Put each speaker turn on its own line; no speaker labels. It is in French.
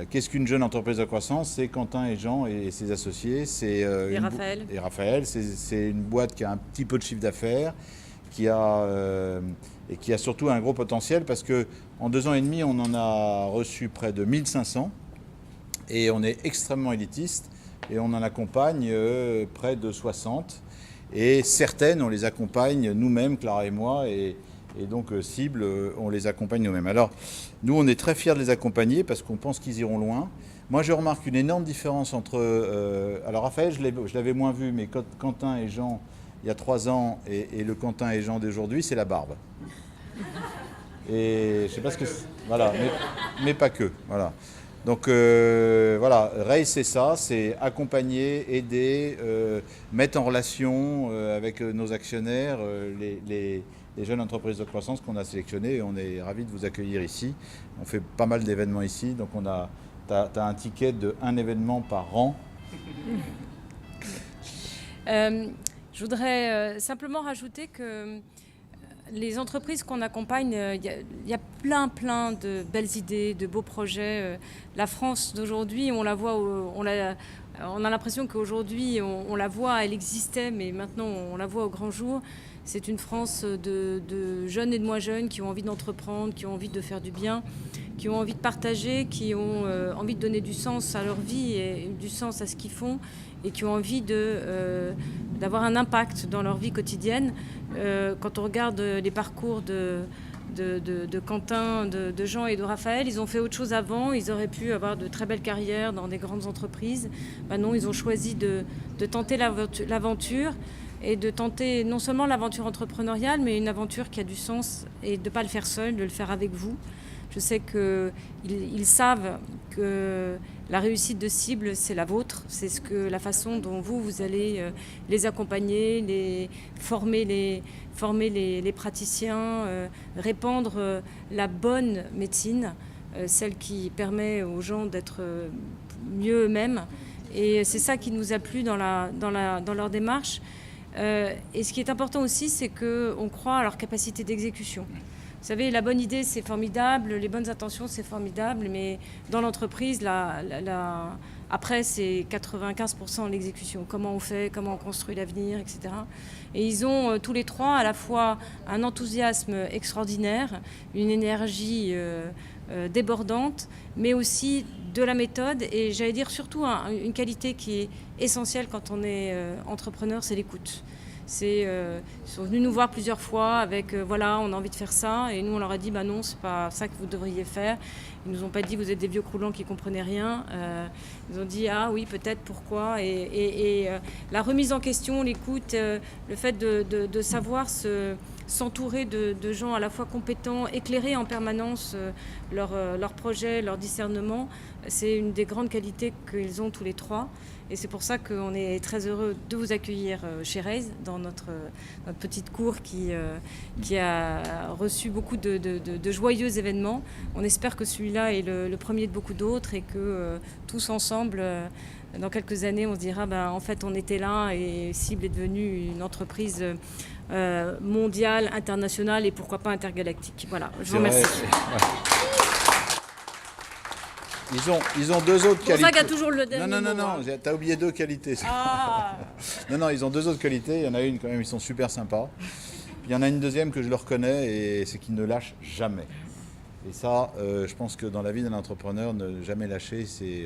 Qu'est-ce qu'une jeune entreprise de croissance? C'est Quentin et Jean et ses associés.
Et Raphaël.
Et Raphaël, c'est une boîte qui a un petit peu de chiffre d'affaires, et qui a surtout un gros potentiel parce qu'en 2 ans et demi, on en a reçu près de 1500 et on est extrêmement élitiste et on en accompagne près de 60. Et certaines, on les accompagne nous-mêmes, Clara et moi, et donc cible, on les accompagne nous-mêmes. Alors, nous, on est très fiers de les accompagner parce qu'on pense qu'ils iront loin. Moi, je remarque une énorme différence entre... alors, Raphaël, je l'avais moins vu, mais Quentin et Jean, il y a 3 ans, et le Quentin et Jean d'aujourd'hui, c'est la barbe. Et je sais pas ce que... Voilà, mais pas que, voilà. Donc voilà, Raise c'est ça, c'est accompagner, aider, mettre en relation avec nos actionnaires, les jeunes entreprises de croissance qu'on a sélectionnées, et on est ravis de vous accueillir ici. On fait pas mal d'événements ici, donc t'as un ticket de 1 événement par an.
Je voudrais simplement rajouter que les entreprises qu'on accompagne, il y a plein de belles idées, de beaux projets. La France d'aujourd'hui, on la voit, on a l'impression qu'aujourd'hui, on la voit, elle existait, mais maintenant on la voit au grand jour. C'est une France de jeunes et de moins jeunes qui ont envie d'entreprendre, qui ont envie de faire du bien, qui ont envie de partager, qui ont envie de donner du sens à leur vie et du sens à ce qu'ils font, et qui ont envie d'avoir un impact dans leur vie quotidienne. Quand on regarde les parcours de Quentin, de Jean et de Raphaël, ils ont fait autre chose avant. Ils auraient pu avoir de très belles carrières dans des grandes entreprises. Ben non, ils ont choisi de tenter l'aventure, et de tenter non seulement l'aventure entrepreneuriale, mais une aventure qui a du sens, et de ne pas le faire seul, de le faire avec vous. Je sais qu'ils savent que la réussite de cible, c'est la vôtre. C'est la façon dont vous allez les accompagner, former les praticiens, répandre la bonne médecine, celle qui permet aux gens d'être mieux eux-mêmes. Et c'est ça qui nous a plu dans leur démarche. Et ce qui est important aussi, c'est qu'on croit à leur capacité d'exécution. Vous savez, la bonne idée, c'est formidable, les bonnes intentions, c'est formidable, mais dans l'entreprise, après, c'est 95% l'exécution. Comment on fait, comment on construit l'avenir, etc. Et ils ont tous les trois à la fois un enthousiasme extraordinaire, une énergie débordante, mais aussi de la méthode, et j'allais dire surtout une qualité qui est essentielle quand on est entrepreneur, c'est l'écoute. Ils sont venus nous voir plusieurs fois avec voilà, on a envie de faire ça, et nous on leur a dit bah non, c'est pas ça que vous devriez faire. Ils nous ont pas dit vous êtes des vieux croulants qui comprenaient rien. Ils nous ont dit ah oui, peut-être, pourquoi, et la remise en question, l'écoute, le fait de savoir s'entourer de gens à la fois compétents, éclairer en permanence leurs projets, leur discernement, c'est une des grandes qualités qu'ils ont tous les trois. Et c'est pour ça qu'on est très heureux de vous accueillir chez Raise, dans notre petite cour qui a reçu beaucoup de joyeux événements. On espère que celui-là est le premier de beaucoup d'autres, et que tous ensemble, dans quelques années, on se dira en fait on était là, et Cible est devenue une entreprise mondiale, internationale, et pourquoi pas intergalactique. Voilà, je vous remercie.
Ils ont 2 autres qualités.
C'est pour ça qu'il y a toujours le dernier mot.
Non, t'as oublié 2 qualités.
Ah.
Non, ils ont 2 autres qualités. Il y en a une quand même, ils sont super sympas. Puis il y en a une deuxième que je le reconnais, et c'est qu'ils ne lâchent jamais. Et ça, je pense que dans la vie d'un entrepreneur, ne jamais lâcher, c'est...